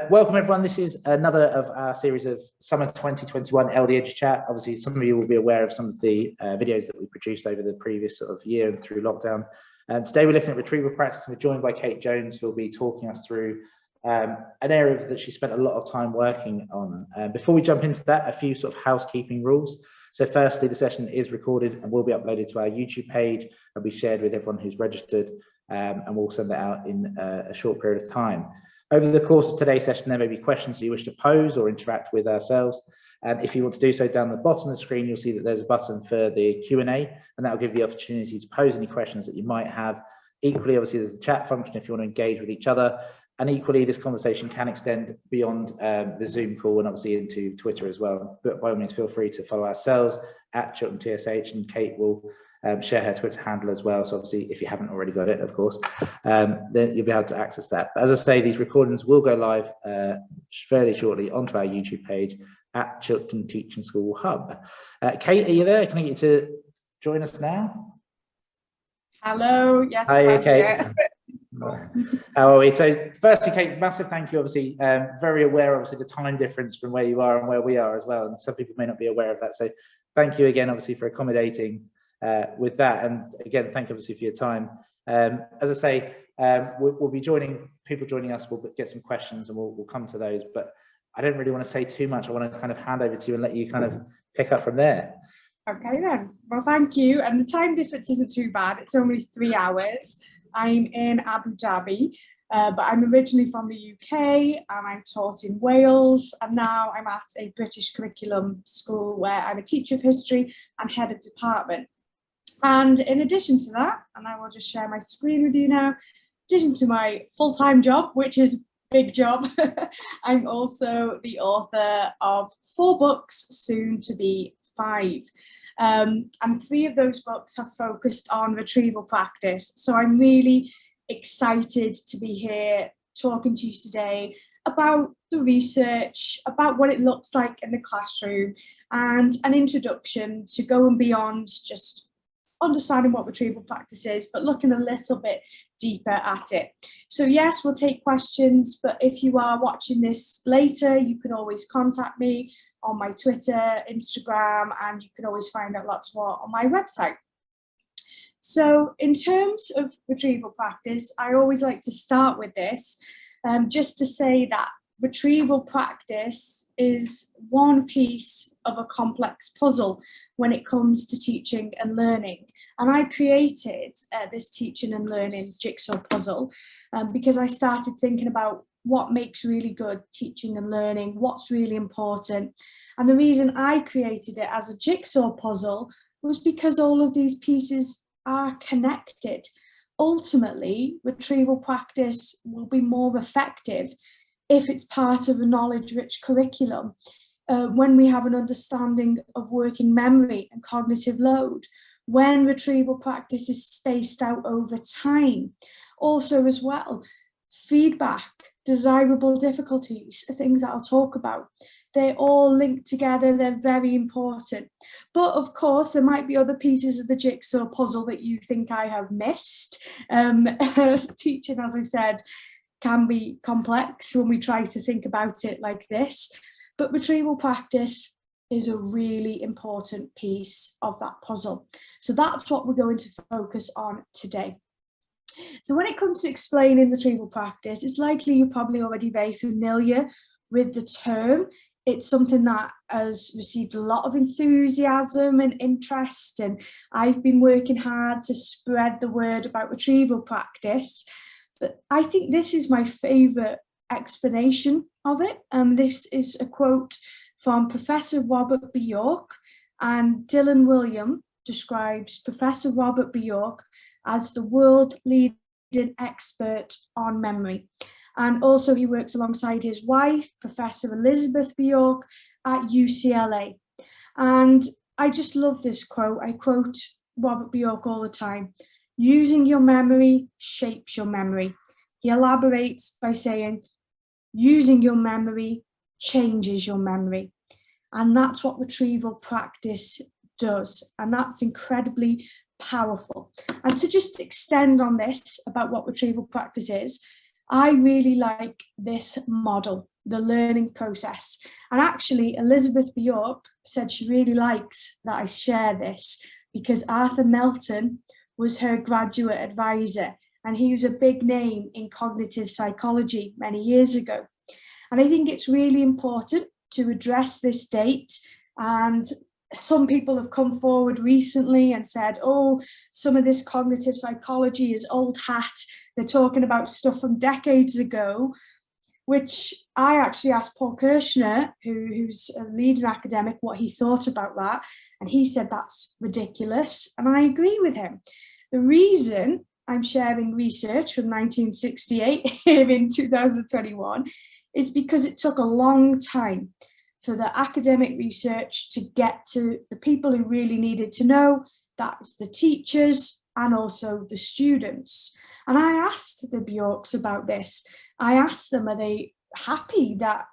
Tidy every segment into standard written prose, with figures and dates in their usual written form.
Welcome everyone. This is another of our series of summer 2021 LDH chat. Obviously, some of you will be aware of some of the videos that we produced over the previous sort of year and through lockdown. Today we're looking at retrieval practice, and we're joined by Kate Jones, who will be talking us through an area that she spent a lot of time working on. Before we jump into that, a few sort of housekeeping rules. So firstly, the session is recorded and will be uploaded to our YouTube page and be shared with everyone who's registered, and we'll send that out in a short period of time. Over the course of today's session, there may be questions that you wish to pose or interact with ourselves. If you want to do so, down the bottom of the screen, you'll see that there's a button for the Q&A, and that will give you the opportunity to pose any questions that you might have. Equally, obviously, there's the chat function if you want to engage with each other. And equally, this conversation can extend beyond the Zoom call and obviously into Twitter as well. But by all means, feel free to follow ourselves at Chiltern TSH, and Kate will share her Twitter handle as well. So obviously, if you haven't already got it, of course, then you'll be able to access that. But as I say, these recordings will go live fairly shortly onto our YouTube page at Chiltern Teaching School Hub. Kate, are you there? Can I get you to join us now? Hello. Yes. Hi, Kate. How are we? So firstly, Kate, massive thank you. Obviously, very aware, obviously, the time difference from where you are and where we are as well. And some people may not be aware of that. So thank you again, obviously, for accommodating with that. And again, thank you obviously for your time. As I say, we'll be people joining us. We'll get some questions and we'll come to those. But I don't really want to say too much. I want to kind of hand over to you and let you kind of pick up from there. Okay then. Well, thank you. And the time difference isn't too bad. It's only 3 hours. I'm in Abu Dhabi, but I'm originally from the UK and I taught in Wales, and now I'm at a British curriculum school where I'm a teacher of history and head of department. And in addition to that, and I will just share my screen with you now, in addition to my full-time job, which is a big job, I'm also the author of 4 books, soon to be 5. And 3 of those books have focused on retrieval practice. So I'm really excited to be here talking to you today about the research, about what it looks like in the classroom, and an introduction to go and beyond just understanding what retrieval practice is, but looking a little bit deeper at it. So yes, we'll take questions, but if you are watching this later, you can always contact me on my Twitter, Instagram, and you can always find out lots more on my website. So in terms of retrieval practice, I always like to start with this, just to say that retrieval practice is one piece of a complex puzzle when it comes to teaching and learning. And I created this teaching and learning jigsaw puzzle because I started thinking about what makes really good teaching and learning, what's really important. And the reason I created it as a jigsaw puzzle was because all of these pieces are connected. Ultimately, retrieval practice will be more effective if it's part of a knowledge-rich curriculum, when we have an understanding of working memory and cognitive load, when retrieval practice is spaced out over time. Also as well, feedback, desirable difficulties, things that I'll talk about, they're all linked together, they're very important. But of course, there might be other pieces of the jigsaw puzzle that you think I have missed. Teaching, as I've said, can be complex when we try to think about it like this, but retrieval practice is a really important piece of that puzzle. So that's what we're going to focus on today. So when it comes to explaining retrieval practice, it's likely you're probably already very familiar with the term. It's something that has received a lot of enthusiasm and interest, and I've been working hard to spread the word about retrieval practice. But I think this is my favourite explanation of it. This is a quote from Professor Robert B. York, and Dylan William describes Professor Robert B. York as the world-leading expert on memory. And also he works alongside his wife, Professor Elizabeth B. York at UCLA. And I just love this quote. I quote Robert B. York all the time. Using your memory shapes your memory. He elaborates by saying, using your memory changes your memory. And that's what retrieval practice does. And that's incredibly powerful. And to just extend on this about what retrieval practice is, I really like this model, the learning process. And actually, Elizabeth Bjork said she really likes that I share this because Arthur Melton was her graduate advisor, and he was a big name in cognitive psychology many years ago. And I think it's really important to address this date. And some people have come forward recently and said, oh, some of this cognitive psychology is old hat. They're talking about stuff from decades ago, which I actually asked Paul Kirshner, who's a leading academic, what he thought about that. And he said that's ridiculous. And I agree with him. The reason I'm sharing research from 1968 here in 2021 is because it took a long time for the academic research to get to the people who really needed to know, that's the teachers and also the students. And I asked the Bjorks about this. I asked them, are they happy that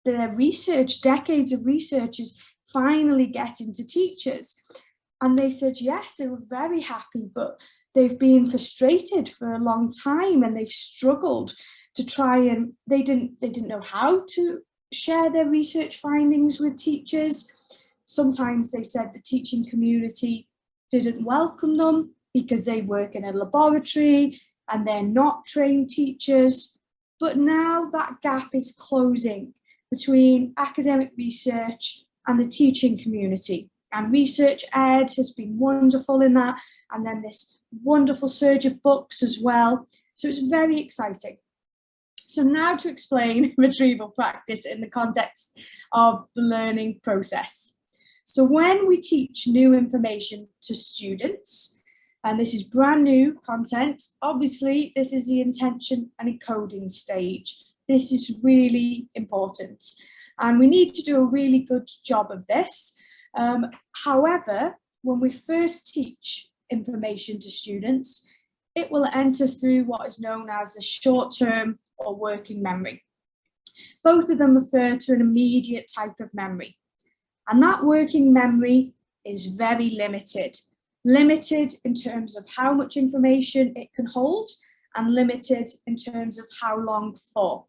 their research, decades of research, is finally getting to teachers? And they said, yes, they were very happy, but they've been frustrated for a long time and they've struggled to try, and they didn't know how to share their research findings with teachers. Sometimes they said the teaching community didn't welcome them because they work in a laboratory and they're not trained teachers. But now that gap is closing between academic research and the teaching community. And Research Ed has been wonderful in that. And then this wonderful surge of books as well. So it's very exciting. So now to explain retrieval practice in the context of the learning process. So when we teach new information to students, and this is brand new content, obviously this is the intention and encoding stage. This is really important. And we need to do a really good job of this. However, when we first teach information to students, it will enter through what is known as a short-term or working memory. Both of them refer to an immediate type of memory. And that working memory is very limited. Limited in terms of how much information it can hold and limited in terms of how long for.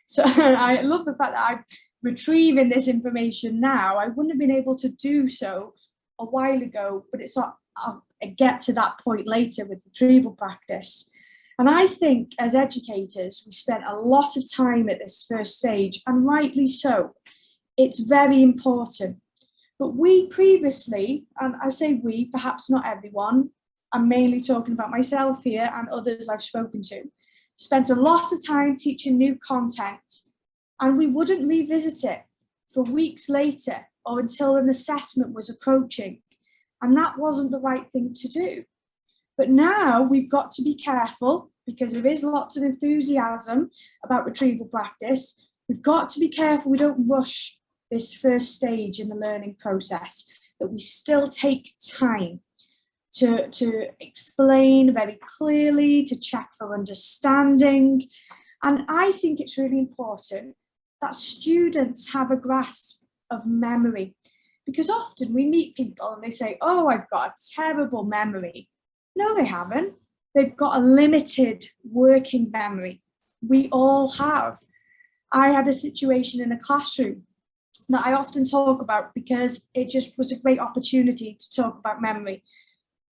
So I love the fact that I'm retrieving this information now. I wouldn't have been able to do so a while ago, but it's not, I'll get to that point later with retrieval practice. And I think as educators, we spent a lot of time at this first stage, and rightly so. It's very important. But we previously, and I say we, perhaps not everyone, I'm mainly talking about myself here and others I've spoken to, spent a lot of time teaching new content, and we wouldn't revisit it for weeks later or until an assessment was approaching. And that wasn't the right thing to do. But now we've got to be careful because there is lots of enthusiasm about retrieval practice. We've got to be careful we don't rush this first stage in the learning process, that we still take time to explain very clearly, to check for understanding. And I think it's really important that students have a grasp of memory, because often we meet people and they say, oh, I've got a terrible memory. No, they haven't. They've got a limited working memory. We all have. I had a situation in a classroom that I often talk about because it just was a great opportunity to talk about memory,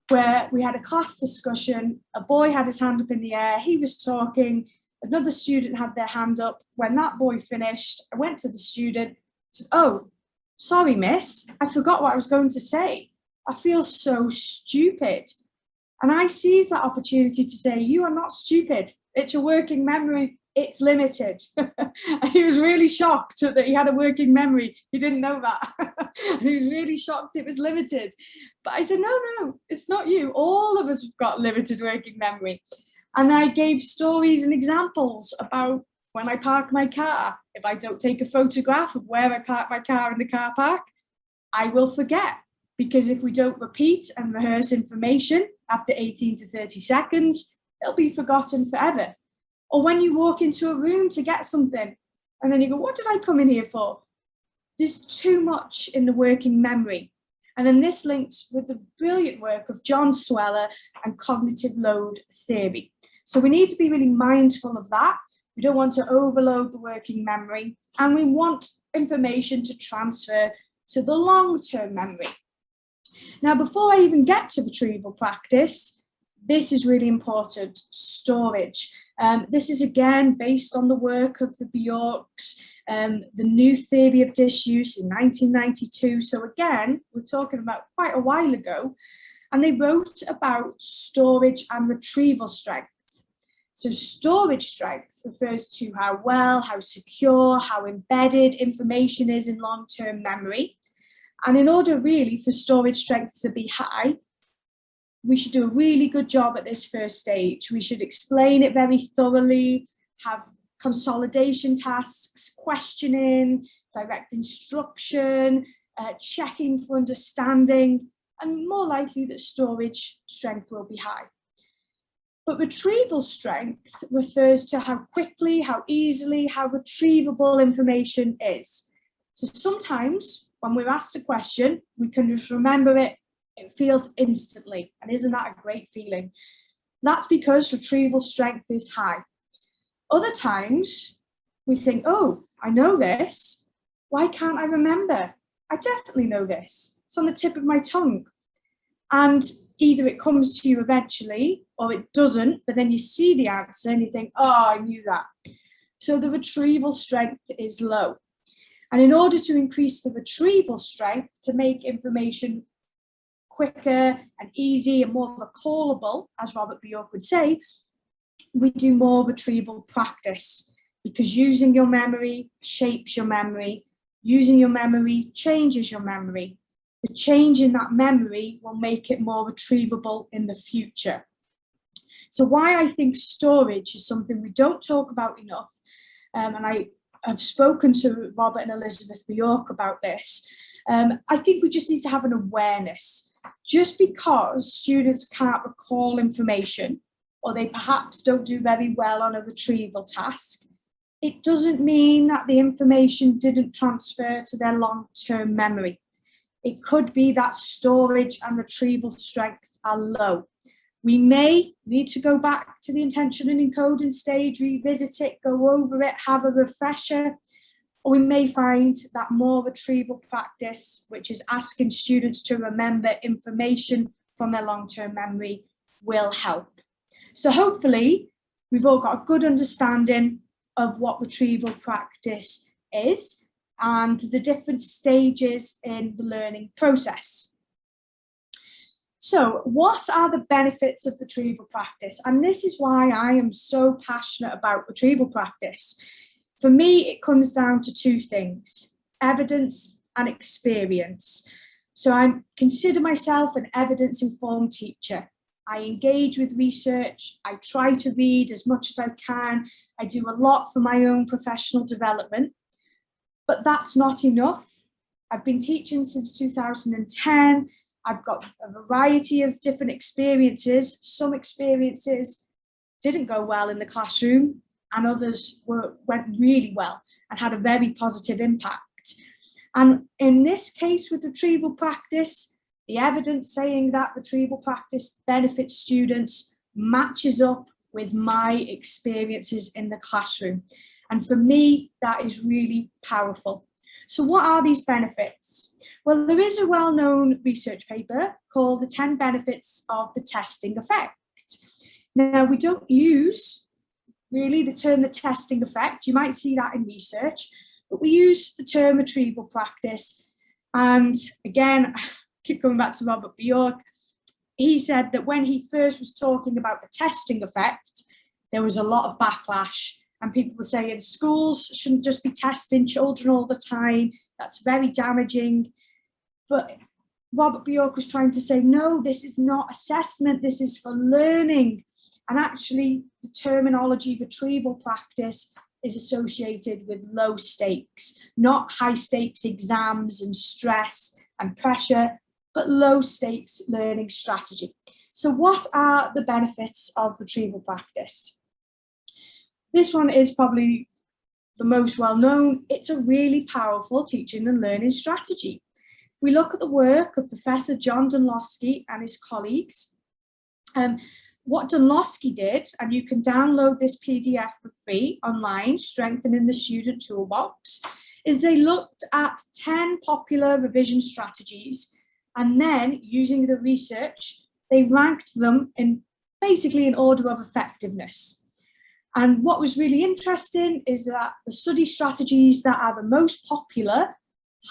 where we had a class discussion. A boy had his hand up in the air. He was talking. Another student had their hand up. When that boy finished, I went to the student, said, oh, sorry, miss, I forgot what I was going to say. I feel so stupid. And I seized that opportunity to say, you are not stupid. It's your working memory. It's limited. He was really shocked that he had a working memory. He didn't know that. He was really shocked it was limited. But I said, no, it's not you. All of us have got limited working memory. And I gave stories and examples about when I park my car. If I don't take a photograph of where I park my car in the car park, I will forget. Because if we don't repeat and rehearse information after 18 to 30 seconds, it'll be forgotten forever. Or when you walk into a room to get something and then you go, what did I come in here for? There's too much in the working memory. And then this links with the brilliant work of John Sweller and cognitive load theory. So we need to be really mindful of that. We don't want to overload the working memory, and we want information to transfer to the long-term memory. Now, before I even get to retrieval practice, this is really important, storage. This is again based on the work of the Bjorks, the new theory of disuse in 1992. So again, we're talking about quite a while ago, and they wrote about storage and retrieval strength. So storage strength refers to how well, how secure, how embedded information is in long-term memory. And in order really for storage strength to be high, we should do a really good job at this first stage. We should explain it very thoroughly, have consolidation tasks, questioning, direct instruction, checking for understanding, and more likely that storage strength will be high. But retrieval strength refers to how quickly, how easily, how retrievable information is. So sometimes when we're asked a question, we can just remember it. It feels instantly, and isn't that a great feeling? That's because retrieval strength is high. Other times we think, oh, I know this. Why can't I remember? I definitely know this. It's on the tip of my tongue. And either it comes to you eventually or it doesn't, but then you see the answer and you think, oh, I knew that. So the retrieval strength is low. And in order to increase the retrieval strength, to make information quicker and easy and more recallable, as Robert Bjork would say, we do more retrieval practice, because using your memory shapes your memory. Using your memory changes your memory. The change in that memory will make it more retrievable in the future. So why I think storage is something we don't talk about enough, and I've spoken to Robert and Elizabeth Bjork about this, I think we just need to have an awareness. Just because students can't recall information, or they perhaps don't do very well on a retrieval task, it doesn't mean that the information didn't transfer to their long-term memory. It could be that storage and retrieval strength are low. We may need to go back to the intention and encoding stage, revisit it, go over it, have a refresher, or we may find that more retrieval practice, which is asking students to remember information from their long-term memory, will help. So hopefully we've all got a good understanding of what retrieval practice is and the different stages in the learning process. So what are the benefits of retrieval practice? And this is why I am so passionate about retrieval practice. For me, it comes down to two things: evidence and experience. So I consider myself an evidence-informed teacher. I engage with research. I try to read as much as I can. I do a lot for my own professional development, but that's not enough. I've been teaching since 2010. I've got a variety of different experiences. Some experiences didn't go well in the classroom, and others went really well and had a very positive impact. And in this case with retrieval practice, the evidence saying that retrieval practice benefits students matches up with my experiences in the classroom. And for me, that is really powerful. So what are these benefits? Well, there is a well-known research paper called The 10 Benefits of the Testing Effect. Now, we don't use really the term the testing effect. You might see that in research, but we use the term retrieval practice. And again, I keep going back to Robert Bjork. He said that when he first was talking about the testing effect, there was a lot of backlash, and people were saying schools shouldn't just be testing children all the time. That's very damaging. But Robert Bjork was trying to say, no, this is not assessment. This is for learning. And actually, the terminology retrieval practice is associated with low stakes, not high stakes exams and stress and pressure, but low stakes learning strategy. So what are the benefits of retrieval practice? This one is probably the most well known. It's a really powerful teaching and learning strategy. If we look at the work of Professor John Dunlosky and his colleagues, what Dunlosky did, and you can download this PDF for free online, Strengthening the Student Toolbox, is they looked at 10 popular revision strategies, and then using the research, they ranked them in basically in order of effectiveness. And what was really interesting is that the study strategies that are the most popular,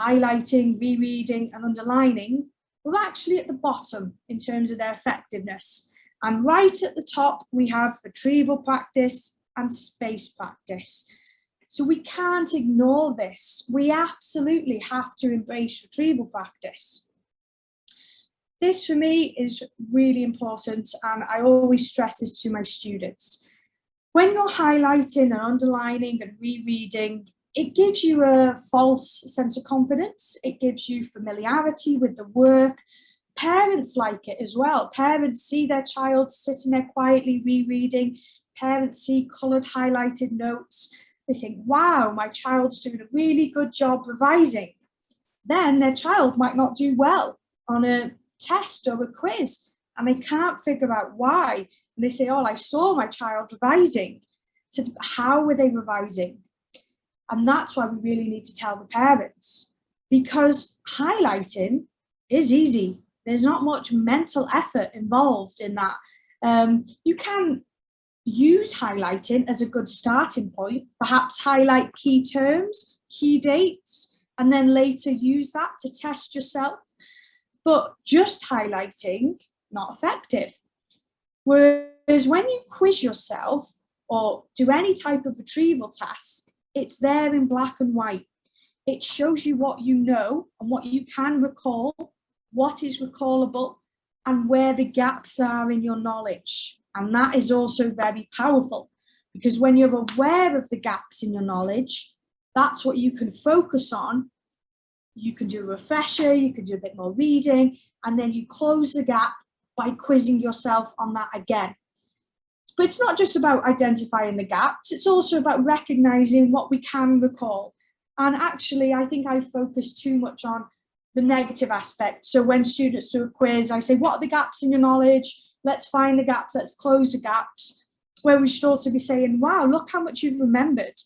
highlighting, rereading, and underlining, were actually at the bottom in terms of their effectiveness. And right at the top, we have retrieval practice and space practice. So we can't ignore this. We absolutely have to embrace retrieval practice. This for me is really important, and I always stress this to my students. When you're highlighting and underlining and rereading, it gives you a false sense of confidence. It gives you familiarity with the work. Parents like it as well. Parents see their child sitting there quietly rereading. Parents see coloured highlighted notes. They think, wow, my child's doing a really good job revising. Then their child might not do well on a test or a quiz, and they can't figure out why. And they say, oh, I saw my child revising. So how were they revising? And that's why we really need to tell the parents, because highlighting is easy. There's not much mental effort involved in that. You can use highlighting as a good starting point, perhaps highlight key terms, key dates, and then later use that to test yourself. But just highlighting, not effective. Whereas when you quiz yourself or do any type of retrieval task, it's there in black and white. It shows you what you know and what you can recall, what is recallable, and where the gaps are in your knowledge. And that is also very powerful, because when you're aware of the gaps in your knowledge, that's what you can focus on. You can do a refresher, you can do a bit more reading, and then you close the gap by quizzing yourself on that again. But it's not just about identifying the gaps, it's also about recognizing what we can recall. And actually, I think I focus too much on the negative aspect. So when students do a quiz, I say, what are the gaps in your knowledge? Let's find the gaps, let's close the gaps. Where we should also be saying, wow, look how much you've remembered.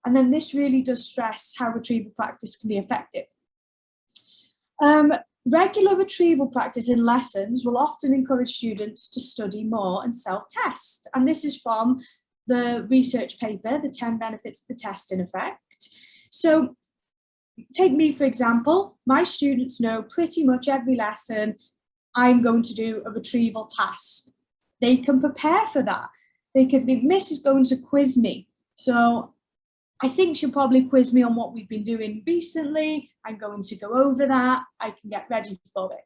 And then this really does stress how retrieval practice can be effective. Regular retrieval practice in lessons will often encourage students to study more and self-test. And this is from the research paper, The 10 Benefits of the Test in Effect. So take me, for example. My students know pretty much every lesson I'm going to do a retrieval task. They can prepare for that. They can think, Miss is going to quiz me. So I think she'll probably quiz me on what we've been doing recently. I'm going to go over that. I can get ready for it.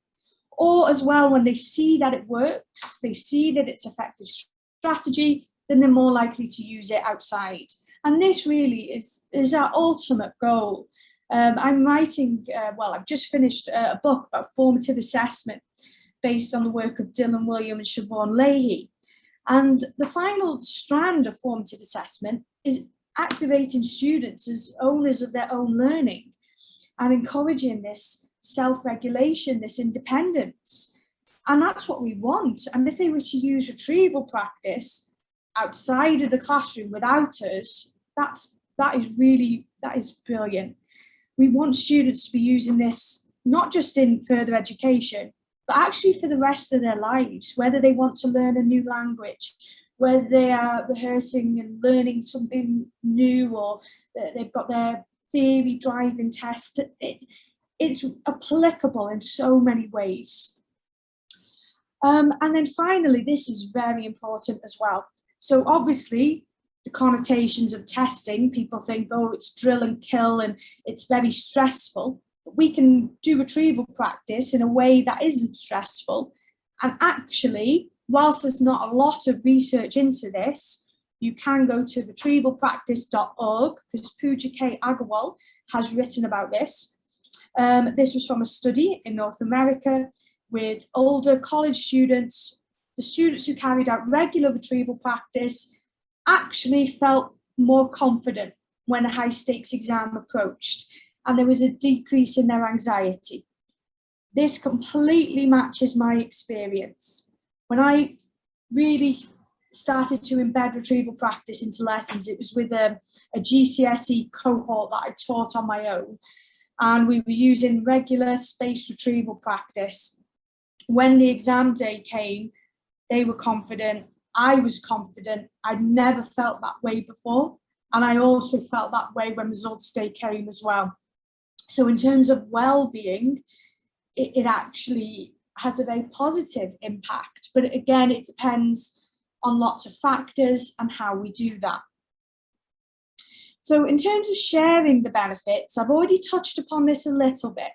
Or as well, when they see that it works, they see that it's effective strategy, then they're more likely to use it outside. And this really is our ultimate goal. I'm writing, I've just finished a book about formative assessment based on the work of Dylan William and Siobhan Leahy. And the final strand of formative assessment is activating students as owners of their own learning and encouraging this self-regulation, this independence. And that's what we want. And if they were to use retrieval practice outside of the classroom without us, that is brilliant. We want students to be using this not just in further education, but actually for the rest of their lives, whether they want to learn a new language, whether they are rehearsing and learning something new, or they've got their theory driving test. It's applicable in so many ways. And then finally, this is very important as well. So obviously, the connotations of testing, people think, oh, it's drill and kill and it's very stressful. But we can do retrieval practice in a way that isn't stressful. And actually, whilst there's not a lot of research into this, you can go to retrievalpractice.org, because Pooja K. Agarwal has written about this. This was from a study in North America with older college students. The students who carried out regular retrieval practice actually felt more confident when a high-stakes exam approached, and there was a decrease in their anxiety. This completely matches my experience. When I really started to embed retrieval practice into lessons. It was with a GCSE cohort that I taught on my own, and we were using regular spaced retrieval practice. When the exam day came, they were confident, I was confident. I'd never felt that way before, and I also felt that way when results day came as well. So in terms of well-being, it actually has a very positive impact, but again, it depends on lots of factors and how we do that. So in terms of sharing the benefits, I've already touched upon this a little bit.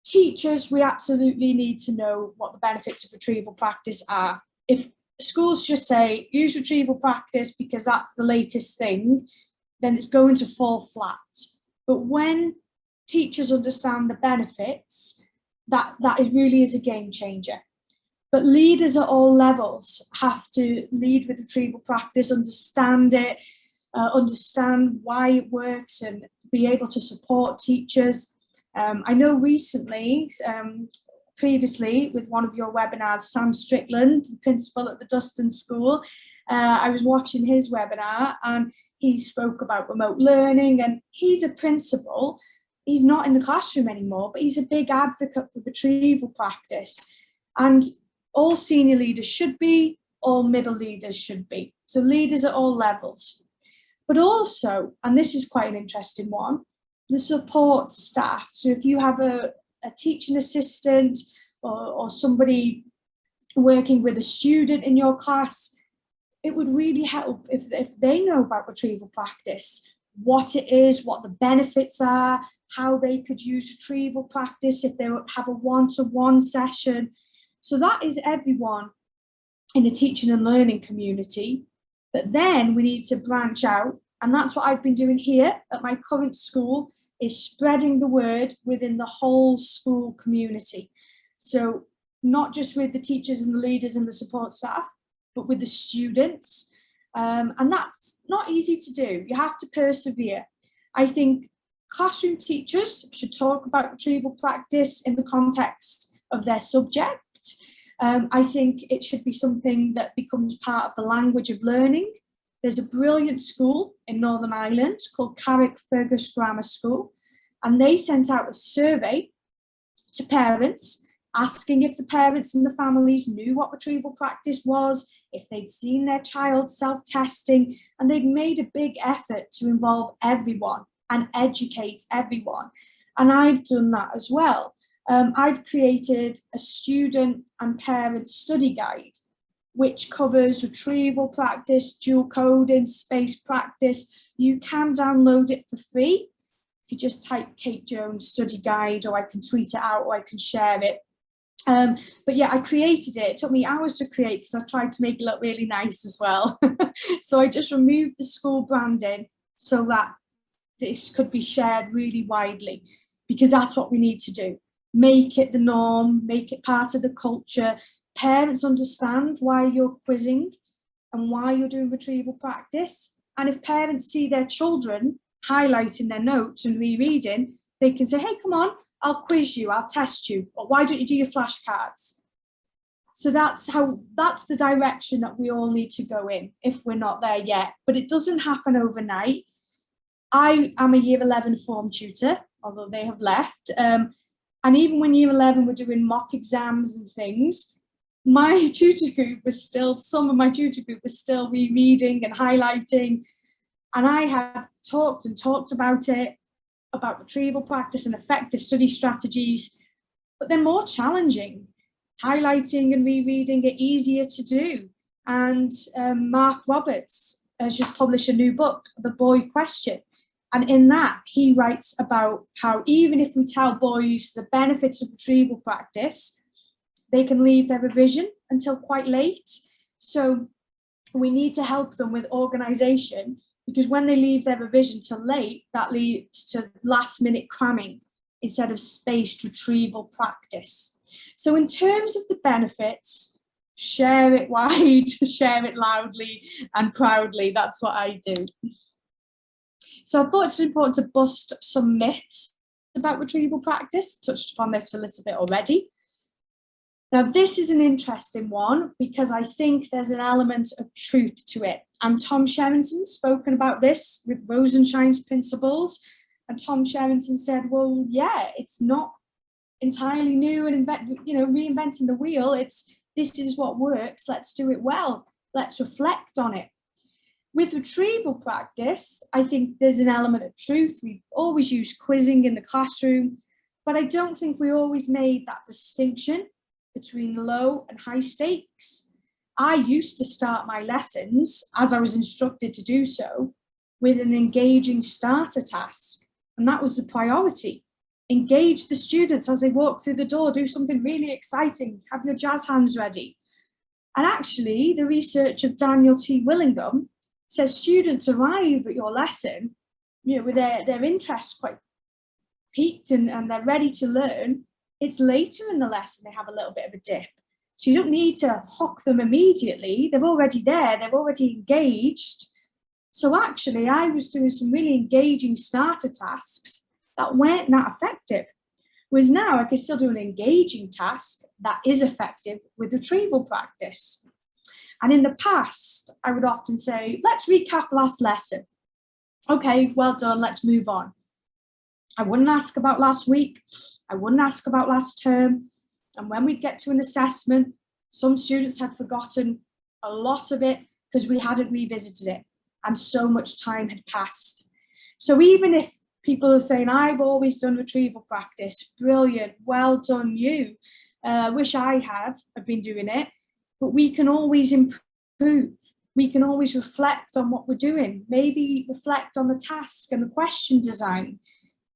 Teachers, we absolutely need to know what the benefits of retrieval practice are. If schools just say, use retrieval practice because that's the latest thing, then it's going to fall flat. But when teachers understand the benefits, that really is a game changer. But leaders at all levels have to lead with retrieval practice, understand it, understand why it works, and be able to support teachers. I know recently, previously with one of your webinars, Sam Strickland, the principal at the Dustin School, I was watching his webinar and he spoke about remote learning, and he's a principal. He's not in the classroom anymore, but he's a big advocate for retrieval practice. And all senior leaders should be, all middle leaders should be. So leaders at all levels. But also, and this is quite an interesting one, the support staff. So if you have a teaching assistant or somebody working with a student in your class, it would really help if they know about retrieval practice, what it is, what the benefits are, how they could use retrieval practice if they have a one-to-one session. So that is everyone in the teaching and learning community. But then we need to branch out, and that's what I've been doing here at my current school, is spreading the word within the whole school community. So not just with the teachers and the leaders and the support staff, but with the students. And that's not easy to do. You have to persevere. I think classroom teachers should talk about retrieval practice in the context of their subject. I think it should be something that becomes part of the language of learning. There's a brilliant school in Northern Ireland called Carrick Fergus Grammar School, and they sent out a survey to parents asking if the parents and the families knew what retrieval practice was, if they'd seen their child self-testing, and they'd made a big effort to involve everyone and educate everyone. And I've done that as well. I've created a student and parent study guide, which covers retrieval practice, dual coding, space practice. You can download it for free. If you just type Kate Jones study guide, or I can tweet it out, or I can share it. But yeah, I created it. It took me hours to create because I tried to make it look really nice as well. So I just removed the school branding so that this could be shared really widely, because that's what we need to do. Make it the norm, make it part of the culture. Parents understand why you're quizzing and why you're doing retrieval practice. And if parents see their children highlighting their notes and rereading, they can say, hey, come on, I'll quiz you, I'll test you, or why don't you do your flashcards? So that's the direction that we all need to go in if we're not there yet. But it doesn't happen overnight. I am a year 11 form tutor, although they have left. And even when year 11 were doing mock exams and things, my tutor group was still, some of my tutor group was still rereading and highlighting. And I had talked about it, about retrieval practice and effective study strategies, but they're more challenging. Highlighting and rereading are easier to do. And Mark Roberts has just published a new book, The Boy Question. And in that, he writes about how even if we tell boys the benefits of retrieval practice, they can leave their revision until quite late. So we need to help them with organisation, because when they leave their revision till late, that leads to last minute cramming instead of spaced retrieval practice. So in terms of the benefits, share it wide, share it loudly and proudly. That's what I do. So I thought it's important to bust some myths about retrieval practice. Touched upon this a little bit already. Now, this is an interesting one because I think there's an element of truth to it. And Tom Sherrington's spoken about this with Rosenshine's principles. And Tom Sherrington said, well, yeah, it's not entirely new and reinventing the wheel. This is what works. Let's do it well. Let's reflect on it. With retrieval practice, I think there's an element of truth. We've always used quizzing in the classroom, but I don't think we always made that distinction between low and high stakes. I used to start my lessons, as I was instructed to do so, with an engaging starter task, and that was the priority. Engage the students as they walk through the door, do something really exciting, have your jazz hands ready. And actually, the research of Daniel T. Willingham says students arrive at your lesson, with their interest quite peaked and they're ready to learn. It's later in the lesson they have a little bit of a dip. So you don't need to hock them immediately. They're already there, they're already engaged. So actually, I was doing some really engaging starter tasks that weren't that effective. Whereas now I can still do an engaging task that is effective with retrieval practice. And in the past, I would often say, let's recap last lesson. Okay, well done, let's move on. I wouldn't ask about last week. I wouldn't ask about last term. And when we get to an assessment, some students had forgotten a lot of it because we hadn't revisited it and so much time had passed. So even if people are saying, I've always done retrieval practice, brilliant, well done you, wish I had been doing it, but we can always improve. We can always reflect on what we're doing, maybe reflect on the task and the question design.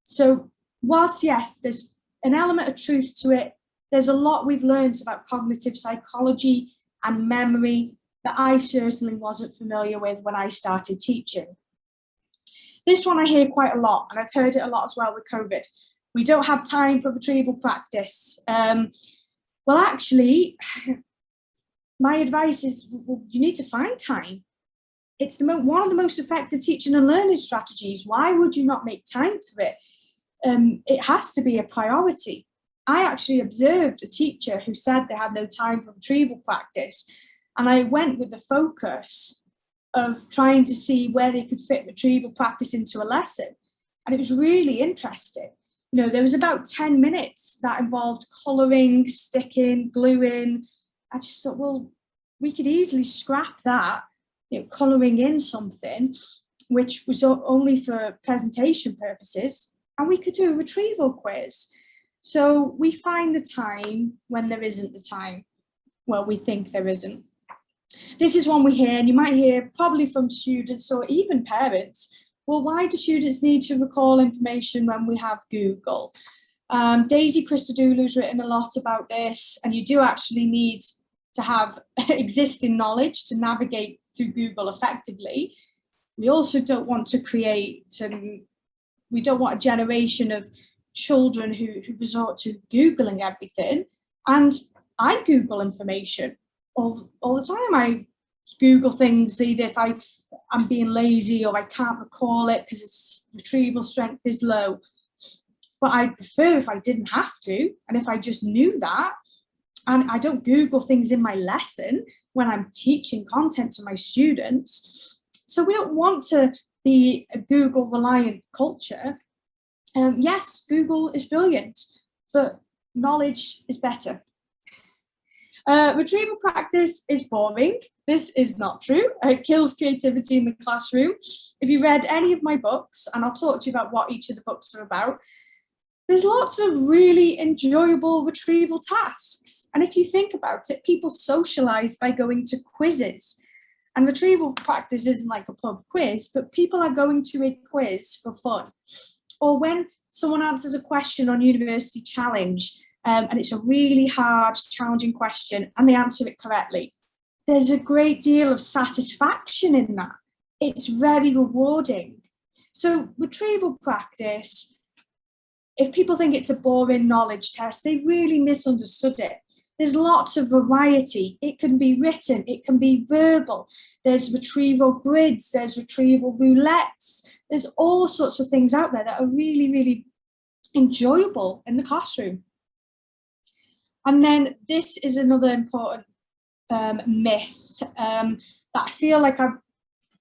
So whilst, yes, there's an element of truth to it, there's a lot we've learned about cognitive psychology and memory that I certainly wasn't familiar with when I started teaching. This one I hear quite a lot, and I've heard it a lot as well with COVID. We don't have time for retrieval practice. Well, actually, my advice is, well, you need to find time. It's one of the most effective teaching and learning strategies. Why would you not make time for it? It has to be a priority. I actually observed a teacher who said they had no time for retrieval practice, and I went with the focus of trying to see where they could fit retrieval practice into a lesson. And it was really interesting. There was about 10 minutes that involved colouring, sticking, gluing. I just thought, well, we could easily scrap that, colouring in something, which was only for presentation purposes, and we could do a retrieval quiz. So we find the time when there isn't the time. Well, we think there isn't. This is one we hear, and you might hear probably from students or even parents, well, why do students need to recall information when we have Google? Daisy Christodoulou's written a lot about this, and you do actually need to have existing knowledge to navigate through Google effectively. We also don't want to we don't want a generation of children who resort to Googling everything. And I Google information all the time. I Google things either if I'm being lazy or I can't recall it because its retrieval strength is low. But I'd prefer if I didn't have to, and if I just knew that. And I don't Google things in my lesson when I'm teaching content to my students. So we don't want to be a Google reliant culture. Yes, Google is brilliant, but knowledge is better. Retrieval practice is boring. This is not true. It kills creativity in the classroom. If you read any of my books, and I'll talk to you about what each of the books are about, there's lots of really enjoyable retrieval tasks. And if you think about it, people socialize by going to quizzes. And retrieval practice isn't like a pub quiz, but people are going to a quiz for fun. Or when someone answers a question on University Challenge, and it's a really hard, challenging question, and they answer it correctly, there's a great deal of satisfaction in that. It's very rewarding. So retrieval practice, if people think it's a boring knowledge test, they've really misunderstood it. There's lots of variety. It can be written, it can be verbal. There's retrieval grids, there's retrieval roulettes. There's all sorts of things out there that are really, really enjoyable in the classroom. And then this is another important myth that I feel like I've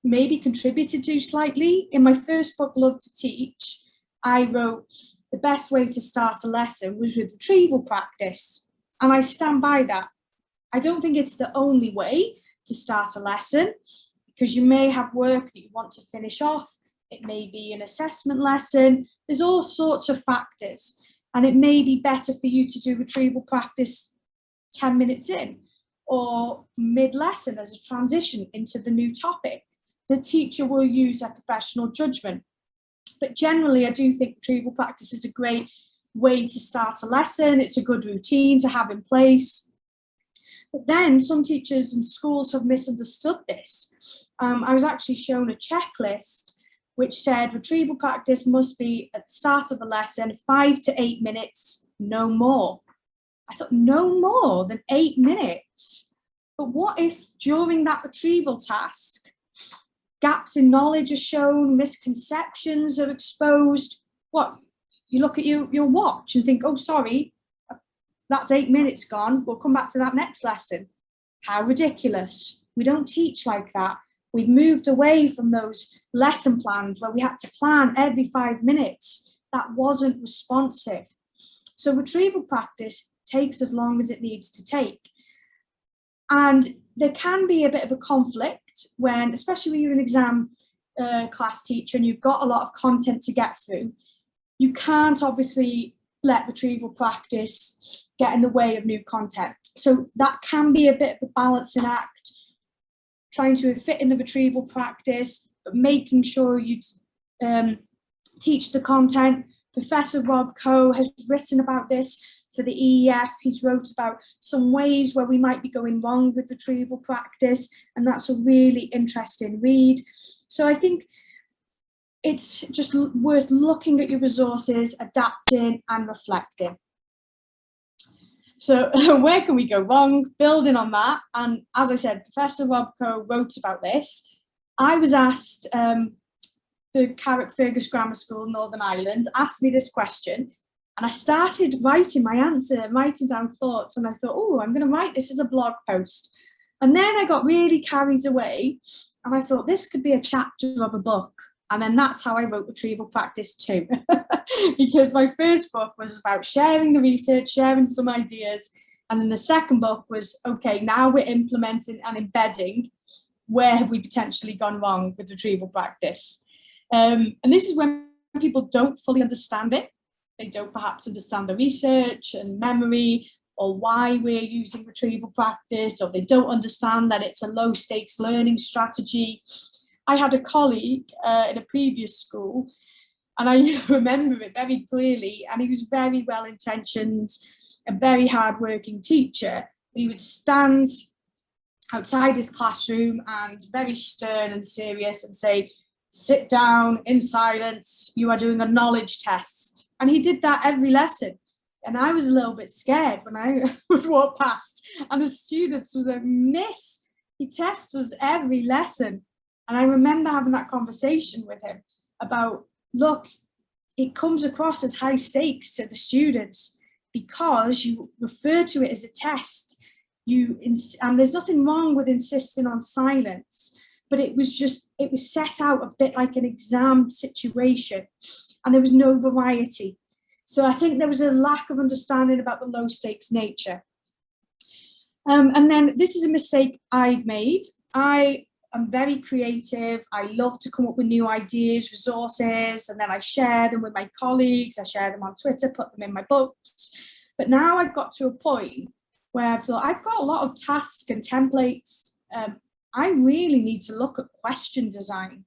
maybe contributed to slightly. In my first book, Love to Teach, I wrote the best way to start a lesson was with retrieval practice. And I stand by that. I don't think it's the only way to start a lesson, because you may have work that you want to finish off. It may be an assessment lesson. There's all sorts of factors. And it may be better for you to do retrieval practice 10 minutes in, or mid-lesson as a transition into the new topic. The teacher will use their professional judgment. But generally, I do think retrieval practice is a great way to start a lesson. It's a good routine to have in place. But then some teachers and schools have misunderstood this. I was actually shown a checklist which said retrieval practice must be at the start of a lesson, 5 to 8 minutes, no more. I thought, no more than 8 minutes. But what if during that retrieval task, gaps in knowledge are shown, misconceptions are exposed? What, you look at your watch and think, oh, sorry, that's 8 minutes gone. We'll come back to that next lesson. How ridiculous. We don't teach like that. We've moved away from those lesson plans where we had to plan every 5 minutes. That wasn't responsive. So retrieval practice takes as long as it needs to take. And there can be a bit of a conflict when, especially when you're an exam class teacher and you've got a lot of content to get through, you can't obviously let retrieval practice get in the way of new content. So that can be a bit of a balancing act, trying to fit in the retrieval practice, but making sure you teach the content. Professor Rob Coe has written about this for the EEF. He's wrote about some ways where we might be going wrong with retrieval practice, and that's a really interesting read. So I think it's just worth looking at your resources, adapting and reflecting. So where can we go wrong? Building on that, and as I said, Professor Rob Coe wrote about this. I was asked, the Carrickfergus Grammar School, Northern Ireland, asked me this question, and I started writing my answer, writing down thoughts, and I thought, oh, I'm going to write this as a blog post. And then I got really carried away, and I thought this could be a chapter of a book. And then that's how I wrote Retrieval Practice too, because my first book was about sharing the research, sharing some ideas. And then the second book was, okay, now we're implementing and embedding. Where have we potentially gone wrong with retrieval practice? And this is when people don't fully understand it. They don't perhaps understand the research and memory, or why we're using retrieval practice, or they don't understand that it's a low stakes learning strategy. I had a colleague in a previous school, and I remember it very clearly, and he was very well-intentioned, a very hard-working teacher. He would stand outside his classroom and very stern and serious and say, sit down in silence, you are doing a knowledge test. And he did that every lesson. And I was a little bit scared when I would walk past, and the students was like, miss, he tests us every lesson. And I remember having that conversation with him about, look, it comes across as high stakes to the students because you refer to it as a test. And there's nothing wrong with insisting on silence, but it was set out a bit like an exam situation, and there was no variety. So I think there was a lack of understanding about the low stakes nature. And then this is a mistake I've made. I'm very creative. I love to come up with new ideas, resources, and then I share them with my colleagues. I share them on Twitter, put them in my books. But now I've got to a point where I've thought, I've got a lot of tasks and templates. I really need to look at question design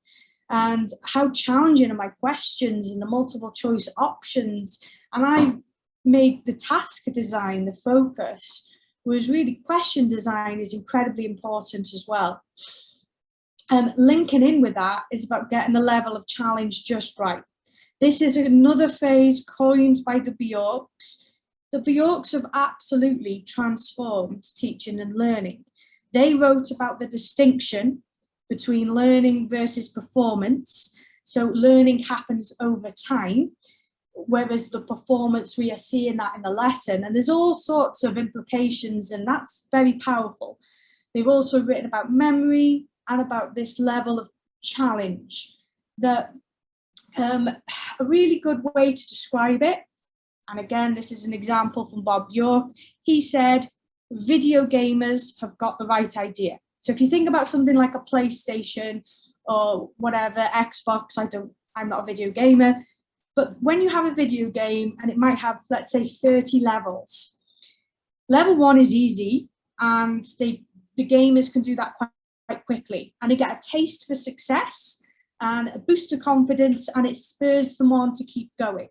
and how challenging are my questions and the multiple choice options. And I made the task design the focus, whereas really question design is incredibly important as well. Linking in with that is about getting the level of challenge just right. This is another phrase coined by the Bjorks. The Bjorks have absolutely transformed teaching and learning. They wrote about the distinction between learning versus performance. So learning happens over time, whereas the performance, we are seeing that in the lesson, and there's all sorts of implications, and that's very powerful. They've also written about memory and about this level of challenge. That a really good way to describe it, and again, this is an example from Bob York. He said, video gamers have got the right idea. So if you think about something like a PlayStation or whatever, Xbox, I'm not a video gamer, but when you have a video game and it might have, let's say, 30 levels, level 1 is easy, and the gamers can do that quite quickly, and they get a taste for success and a boost of confidence, and it spurs them on to keep going.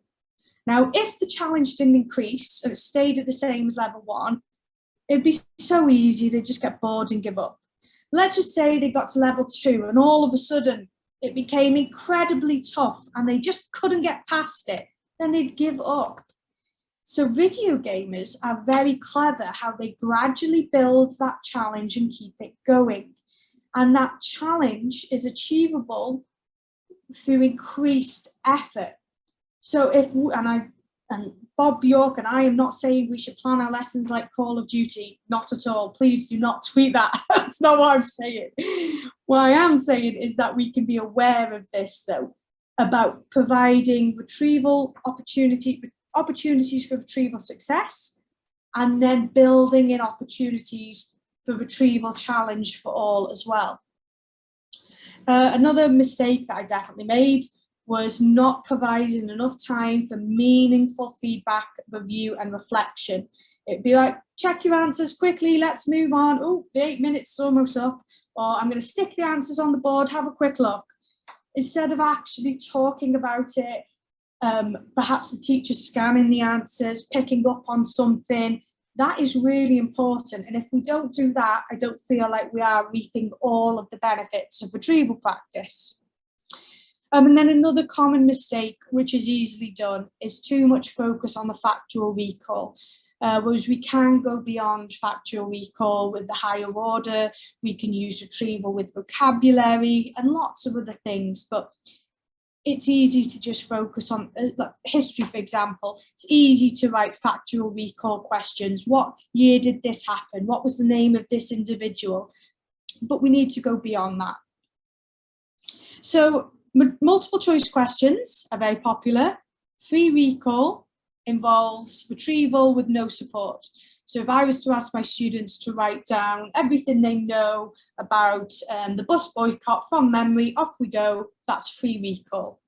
Now, if the challenge didn't increase and it stayed at the same as level 1, it'd be so easy, they'd just get bored and give up. Let's just say they got to level 2 and all of a sudden it became incredibly tough and they just couldn't get past it, then they'd give up. So video gamers are very clever how they gradually build that challenge and keep it going. And that challenge is achievable through increased effort. So and Bob York and I am not saying we should plan our lessons like Call of Duty, not at all. Please do not tweet that. That's not what I'm saying. What I am saying is that we can be aware of this, though, about providing retrieval opportunities for retrieval success, and then building in opportunities for retrieval challenge for all as well. Another mistake that I definitely made was not providing enough time for meaningful feedback, review, and reflection. It'd be like, check your answers quickly, let's move on. Oh, the 8 minutes is almost up. Or I'm going to stick the answers on the board, have a quick look. Instead of actually talking about it, perhaps the teacher scanning the answers, picking up on something, that is really important. And if we don't do that, I don't feel like we are reaping all of the benefits of retrieval practice. And then another common mistake, which is easily done, is too much focus on the factual recall. Whereas we can go beyond factual recall with the higher order, we can use retrieval with vocabulary and lots of other things, but it's easy to just focus on history, for example. It's easy to write factual recall questions. What year did this happen? What was the name of this individual? But we need to go beyond that. So multiple choice questions are very popular. Free recall involves retrieval with no support. So if I was to ask my students to write down everything they know about the bus boycott from memory, off we go, that's free recall.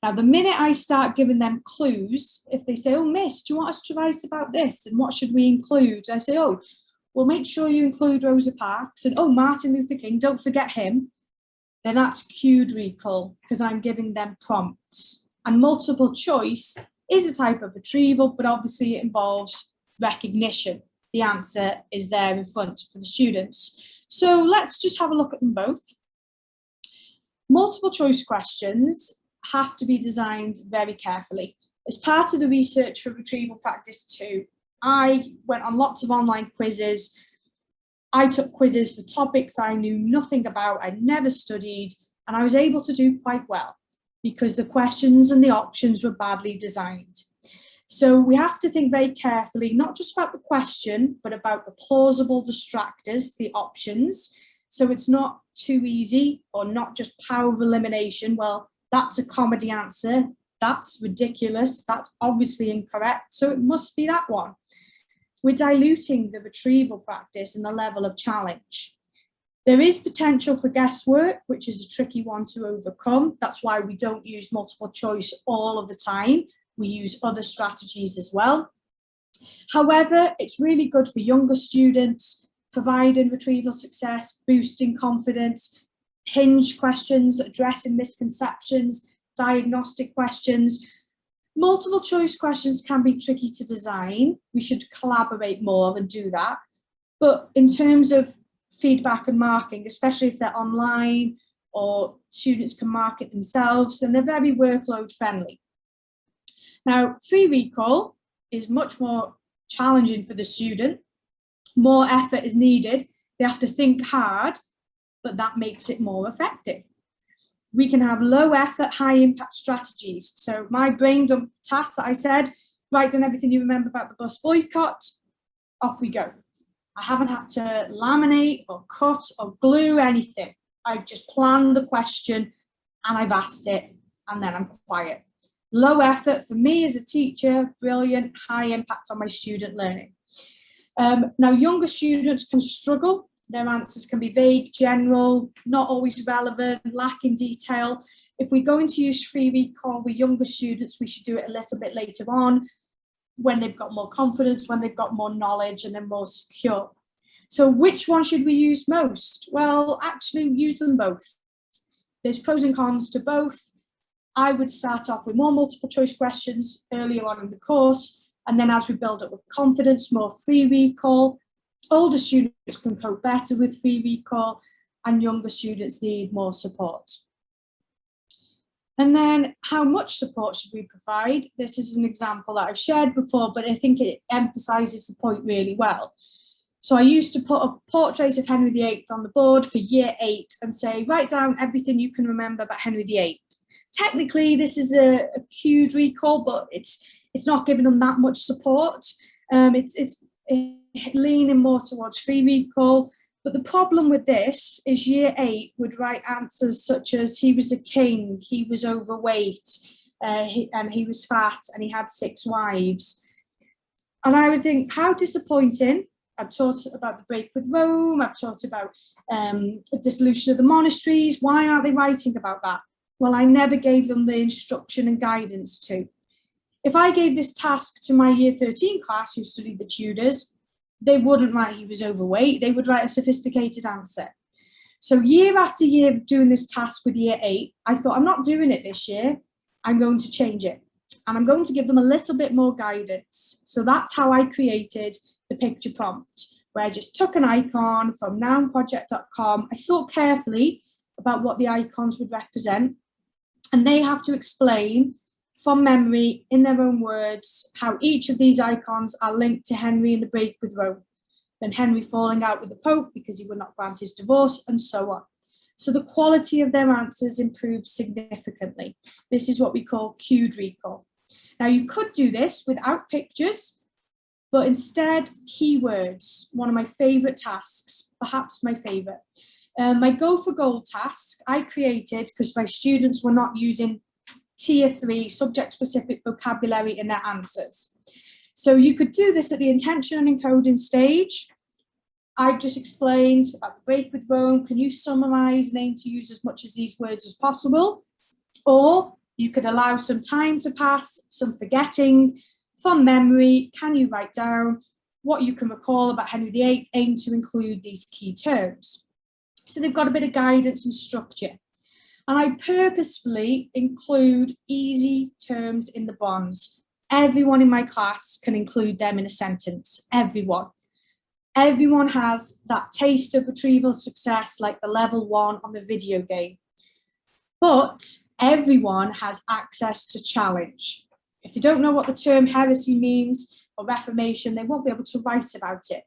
Now, the minute I start giving them clues, if they say, oh, miss, do you want us to write about this? And what should we include? I say, oh, well, make sure you include Rosa Parks. And, oh, Martin Luther King, don't forget him. Then that's cued recall, because I'm giving them prompts. And multiple choice is a type of retrieval, but obviously it involves recognition. The answer is there in front for the students. So let's just have a look at them both. Multiple choice questions have to be designed very carefully. As part of the research for Retrieval Practice 2, I went on lots of online quizzes. I took quizzes for topics I knew nothing about, I'd never studied, and I was able to do quite well because the questions and the options were badly designed. So we have to think very carefully, not just about the question, but about the plausible distractors, the options. So it's not too easy or not just power of elimination. Well, that's a comedy answer. That's ridiculous. That's obviously incorrect. So it must be that one. We're diluting the retrieval practice and the level of challenge. There is potential for guesswork, which is a tricky one to overcome. That's why we don't use multiple choice all of the time. We use other strategies as well. However, it's really good for younger students, providing retrieval success, boosting confidence, hinge questions, addressing misconceptions, diagnostic questions. Multiple choice questions can be tricky to design. We should collaborate more and do that. But in terms of feedback and marking, especially if they're online or students can mark it themselves, then they're very workload friendly. Now, free recall is much more challenging for the student. More effort is needed. They have to think hard, but that makes it more effective. We can have low effort, high impact strategies. So my brain dump task that I said, write down everything you remember about the bus boycott, off we go. I haven't had to laminate or cut or glue anything. I've just planned the question and I've asked it, and then I'm quiet. Low effort for me as a teacher, brilliant, high impact on my student learning. Now, younger students can struggle. Their answers can be vague, general, not always relevant, lacking detail. If we're going to use free recall with younger students, we should do it a little bit later on, when they've got more confidence, when they've got more knowledge and they're more secure. So which one should we use most? Well, actually use them both. There's pros and cons to both. I would start off with more multiple choice questions earlier on in the course, and then as we build up with confidence, more free recall. Older students can cope better with free recall, and younger students need more support. And then how much support should we provide? This is an example that I've shared before, but I think it emphasises the point really well. So I used to put a portrait of Henry VIII on the board for year 8 and say, write down everything you can remember about Henry VIII. Technically, this is a cued recall, but it's not giving them that much support. It's leaning more towards free recall. But the problem with this is year 8 would write answers such as he was a king, he was overweight, and he was fat, and he had 6 wives. And I would think, how disappointing. I've taught about the break with Rome, I've taught about the dissolution of the monasteries. Why aren't they writing about that? Well, I never gave them the instruction and guidance to. If I gave this task to my year 13 class who studied the Tudors, they wouldn't write he was overweight, they would write a sophisticated answer. So year after year of doing this task with year 8, I thought, I'm not doing it this year, I'm going to change it. And I'm going to give them a little bit more guidance. So that's how I created the picture prompt, where I just took an icon from nounproject.com. I thought carefully about what the icons would represent, and they have to explain from memory in their own words how each of these icons are linked to Henry and the break with Rome, then Henry falling out with the Pope because he would not grant his divorce, and so on. So the quality of their answers improves significantly. This is what we call cued recall. Now you could do this without pictures, but instead keywords, one of my favourite tasks, perhaps my favourite. My Go for Gold task I created because my students were not using tier 3 subject-specific vocabulary in their answers. So you could do this at the intention and encoding stage. I've just explained about the break with Rome. Can you summarise and aim to use as much of these words as possible? Or you could allow some time to pass, some forgetting. From memory, can you write down what you can recall about Henry VIII, aim to include these key terms? So they've got a bit of guidance and structure. And I purposefully include easy terms in the bonds. Everyone in my class can include them in a sentence, everyone. Everyone has that taste of retrieval success like the level 1 on the video game. But everyone has access to challenge. If they don't know what the term heresy means or reformation, they won't be able to write about it.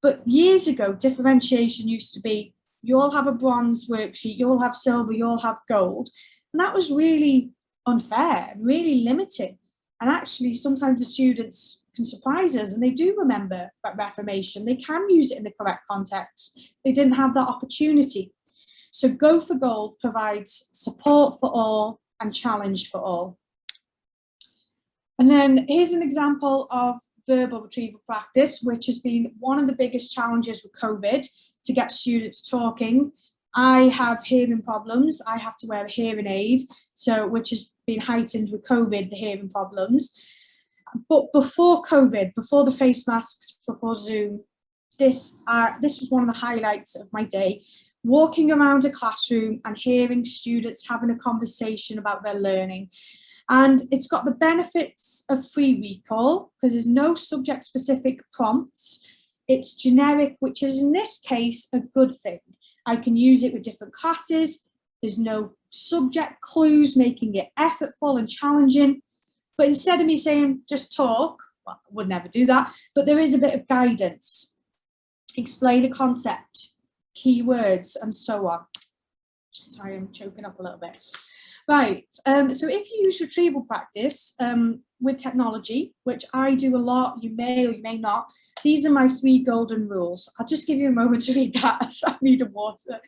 But years ago, differentiation used to be, you all have a bronze worksheet, you all have silver, you all have gold. And that was really unfair, really limiting. And actually, sometimes the students can surprise us and they do remember that Reformation. They can use it in the correct context. They didn't have that opportunity. So Go for Gold provides support for all and challenge for all. And then here's an example of verbal retrieval practice, which has been one of the biggest challenges with COVID, to get students talking. I have hearing problems. I have to wear a hearing aid, which has been heightened with COVID, the hearing problems. But before COVID, before the face masks, before Zoom, this was one of the highlights of my day. Walking around a classroom and hearing students having a conversation about their learning. And it's got the benefits of free recall because there's no subject-specific prompts. It's generic, which is in this case a good thing. I can use it with different classes. There's no subject clues, making it effortful and challenging. But instead of me saying, just talk, well, I would never do that, but there is a bit of guidance. Explain a concept, keywords, and so on. Sorry, I'm choking up a little bit. Right, so if you use retrieval practice with technology, which I do a lot, you may or you may not, these are my 3 golden rules. I'll just give you a moment to read that. I need a water.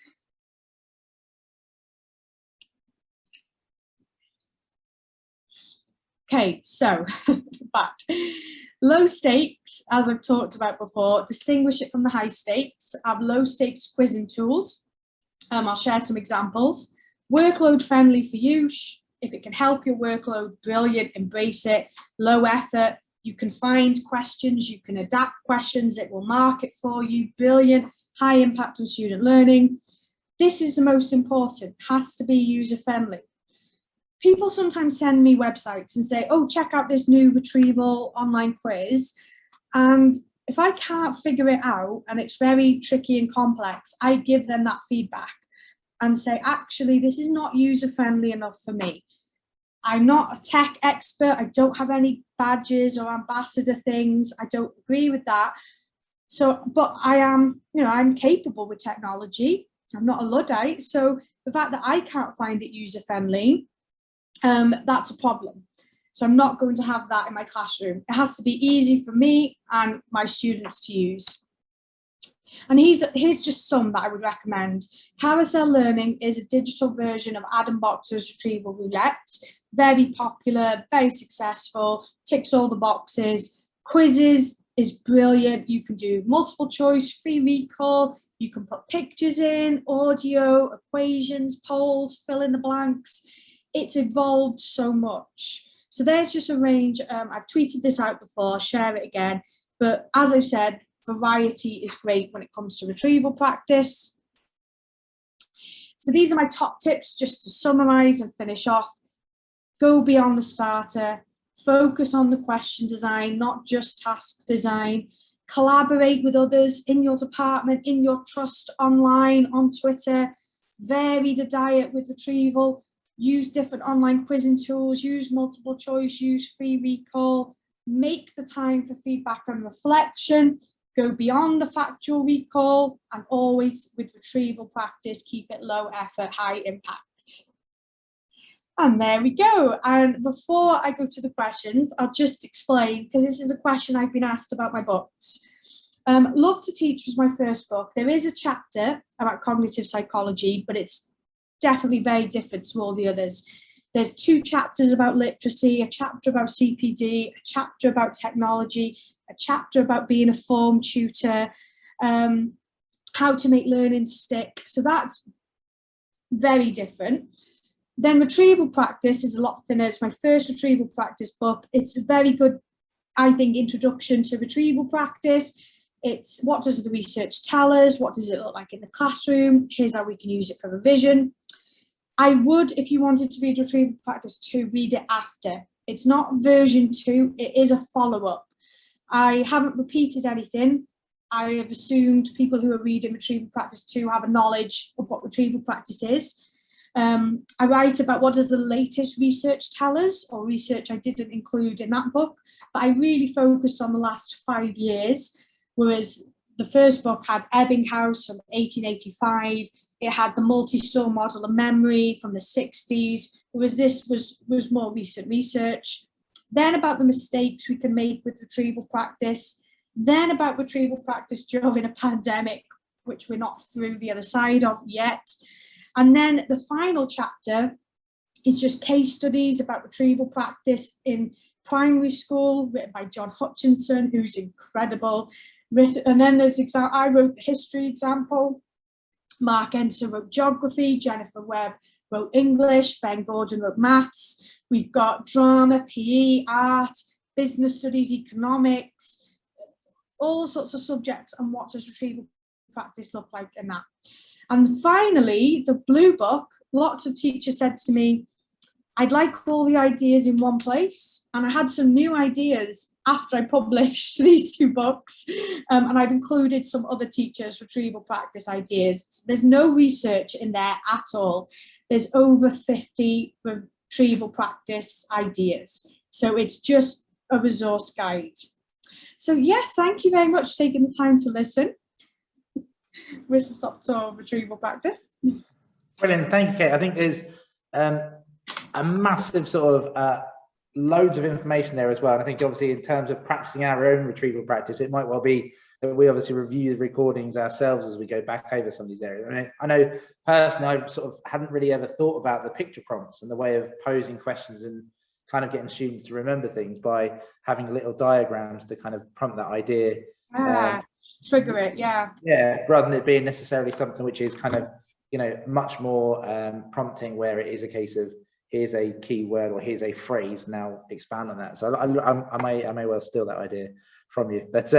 Okay, so back. Low stakes, as I've talked about before, distinguish it from the high stakes. Have low stakes quizzing tools. I'll share some examples. Workload friendly for use. If it can help your workload, brilliant, embrace it. Low effort, you can find questions, you can adapt questions, it will mark it for you, brilliant. High impact on student learning. This is the most important, has to be user friendly. People sometimes send me websites and say, oh, check out this new retrieval online quiz. And if I can't figure it out and it's very tricky and complex, I give them that feedback and say, actually, this is not user-friendly enough for me. I'm not a tech expert. I don't have any badges or ambassador things. I don't agree with that. So, but I am, I'm capable with technology. I'm not a Luddite. So the fact that I can't find it user-friendly, that's a problem. So I'm not going to have that in my classroom. It has to be easy for me and my students to use. And here's just some that I would recommend. Carousel Learning is a digital version of Adam Boxer's Retrieval Roulette. Very popular, very successful, ticks all the boxes. Quizzes is brilliant. You can do multiple choice, free recall. You can put pictures in, audio, equations, polls, fill in the blanks. It's evolved so much. So there's just a range. I've tweeted this out before, I'll share it again. But as I've said, variety is great when it comes to retrieval practice. So these are my top tips just to summarize and finish off. Go beyond the starter, focus on the question design, not just task design. Collaborate with others in your department, in your trust, online, on Twitter. Vary the diet with retrieval. Use different online quizzing tools, use multiple choice, use free recall. Make the time for feedback and reflection. Go beyond the factual recall, and always with retrieval practice, keep it low effort, high impact. And there we go. And before I go to the questions, I'll just explain, because this is a question I've been asked about my books. Love to Teach was my first book. There is a chapter about cognitive psychology, but it's definitely very different to all the others. There's 2 chapters about literacy, a chapter about CPD, a chapter about technology, a chapter about being a form tutor, how to make learning stick. So that's very different. Then Retrieval Practice is a lot thinner. It's my first Retrieval Practice book. It's a very good, I think, introduction to retrieval practice. It's what does the research tell us? What does it look like in the classroom? Here's how we can use it for revision. I would, if you wanted to read Retrieval Practice 2, read it after. It's not version 2, it is a follow-up. I haven't repeated anything. I have assumed people who are reading Retrieval Practice 2 have a knowledge of what Retrieval Practice is. I write about what does the latest research tell us, or research I didn't include in that book, but I really focused on the last 5 years, whereas the first book had Ebbinghaus from 1885, it had the multi-store model of memory from the 60s, whereas this was more recent research. Then about the mistakes we can make with retrieval practice, then about retrieval practice during a pandemic, which we're not through the other side of yet. And then the final chapter is just case studies about retrieval practice in primary school, written by John Hutchinson, who's incredible. And then there's I wrote the history example. Mark Enser wrote geography, Jennifer Webb wrote English, Ben Gordon wrote maths. We've got drama, PE, art, business studies, economics, all sorts of subjects, and what does retrieval practice look like in that. And finally, the blue book, lots of teachers said to me, I'd like all the ideas in one place. And I had some new ideas after I published these 2 books, and I've included some other teachers' retrieval practice ideas. So there's no research in there at all. There's over 50 retrieval practice ideas. So it's just a resource guide. So yes, thank you very much for taking the time to listen. Where's the stop tour of retrieval practice? Brilliant, thank you, Kate. I think there's a massive sort of loads of information there as well. And I think obviously in terms of practicing our own retrieval practice, it might well be that we obviously review the recordings ourselves as we go back over some of these areas. I mean, I know personally, I sort of hadn't really ever thought about the picture prompts and the way of posing questions and kind of getting students to remember things by having little diagrams to kind of prompt that idea. Trigger it, yeah. Yeah, rather than it being necessarily something which is kind of, you know, much more prompting, where it is a case of here's a key word or here's a phrase, now expand on that. So I may well steal that idea from you, but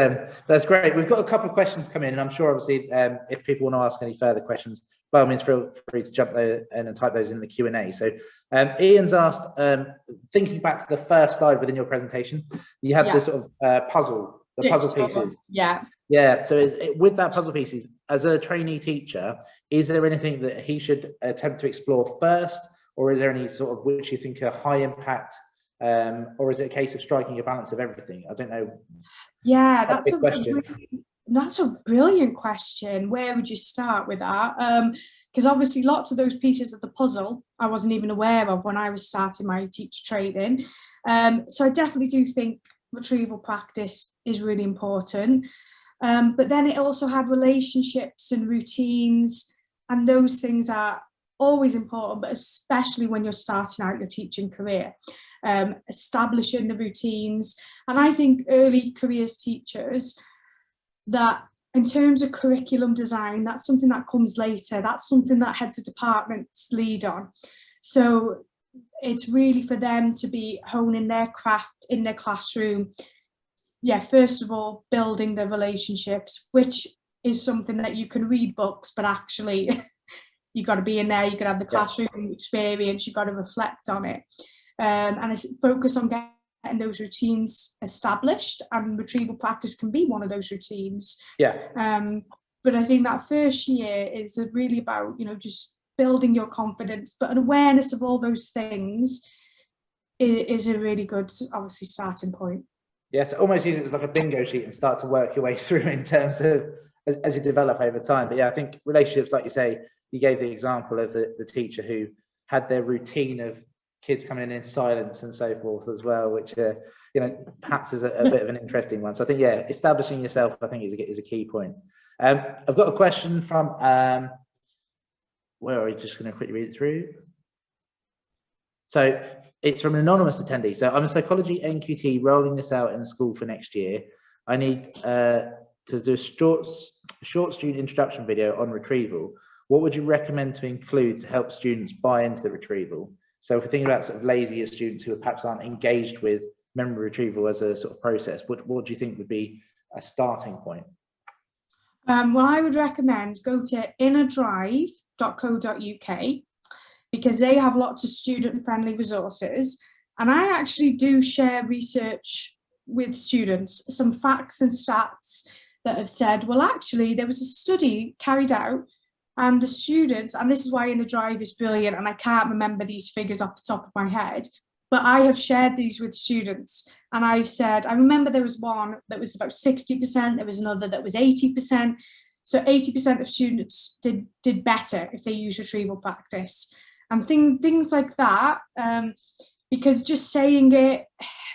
that's great. We've got a couple of questions come in, and I'm sure obviously if people want to ask any further questions, by all means feel free to jump there and type those in the Q&A. So Ian's asked, thinking back to the first slide within your presentation, you had this sort of puzzle pieces. Yeah, so with that puzzle pieces, as a trainee teacher, is there anything that he should attempt to explore first, or is there any sort of which you think are high impact, or is it a case of striking a balance of everything? I don't know. Yeah, that's a brilliant question. Where would you start with that? Because obviously lots of those pieces of the puzzle I wasn't even aware of when I was starting my teacher training. So I definitely do think retrieval practice is really important. But then it also had relationships and routines, and those things are always important, but especially when you're starting out your teaching career, establishing the routines. And I think early careers teachers, that in terms of curriculum design, that's something that comes later. That's something that heads of departments lead on. So it's really for them to be honing their craft in their classroom. Yeah, first of all, building the relationships, which is something that you can read books, but actually you got to be in there, you got to have the classroom experience, you got to reflect on it. And it's focus on getting those routines established, and retrieval practice can be one of those routines. But I think that first year is really about, you know, just building your confidence, but an awareness of all those things is a really good, obviously, starting point. Yes, almost use it as like a bingo sheet and start to work your way through in terms of as you develop over time. But yeah, I think relationships, like you say, you gave the example of the teacher who had their routine of kids coming in silence and so forth as well, which you know, perhaps is a bit of an interesting one. So I think, yeah, establishing yourself, I think, is a key point. I've got a question from where are we? Just going to quickly read it through. So it's from an anonymous attendee. So I'm a psychology NQT rolling this out in the school for next year. I need to do a short student introduction video on retrieval. What would you recommend to include to help students buy into the retrieval? So if we're thinking about sort of lazier students who perhaps aren't engaged with memory retrieval as a sort of process, what do you think would be a starting point? Well, I would recommend go to innerdrive.co.uk, because they have lots of student-friendly resources. And I actually do share research with students, some facts and stats that have said, well, actually, there was a study carried out, and the students, and this is why Inner Drive is brilliant, and I can't remember these figures off the top of my head, but I have shared these with students, and I've said, I remember there was one that was about 60%, there was another that was 80%. So 80% of students did better if they use retrieval practice. And things like that, because just saying it,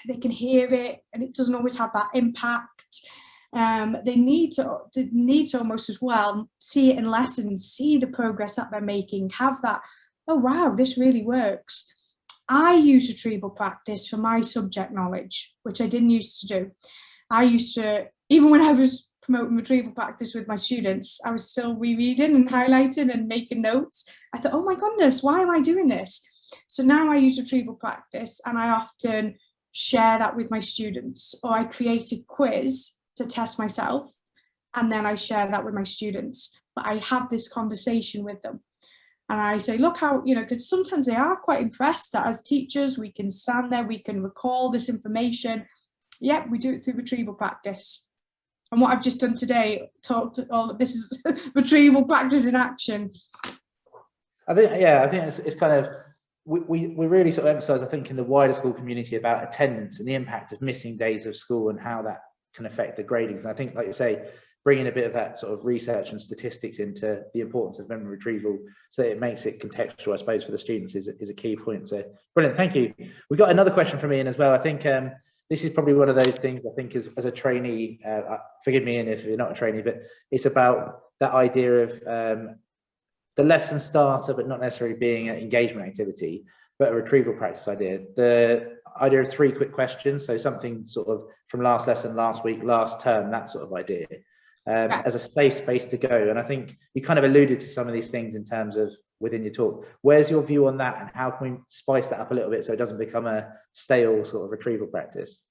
they can hear it, and it doesn't always have that impact. They need to almost as well see it in lessons, see the progress that they're making, have that, oh wow, this really works. I use retrieval practice for my subject knowledge, which I didn't used to do. I used to, even when I was promoting retrieval practice with my students, I was still rereading and highlighting and making notes. I thought, oh my goodness, why am I doing this? So now I use retrieval practice, and I often share that with my students, or I create a quiz to test myself, and then I share that with my students. But I have this conversation with them, and I say, look how, you know, because sometimes they are quite impressed that as teachers we can stand there, we can recall this information. Yeah, we do it through retrieval practice. And what I've just done today, talked all of this is retrieval practice in action. I think it's kind of, we really sort of emphasize, I think, in the wider school community about attendance and the impact of missing days of school and how that can affect the gradings. And I think, like you say, bringing a bit of that sort of research and statistics into the importance of memory retrieval, so it makes it contextual, I suppose, for the students is a key point. So brilliant, thank you. We got another question from Ian as well. I think this is probably one of those things, I think, as a trainee, forgive me, Ian, if you're not a trainee, but it's about that idea of the lesson starter, but not necessarily being an engagement activity, but a retrieval practice idea. The idea of 3 quick questions, so something sort of from last lesson, last week, last term, that sort of idea, as a safe space to go. And I think you kind of alluded to some of these things in terms of within your talk. Where's your view on that, and how can we spice that up a little bit so it doesn't become a stale sort of retrieval practice?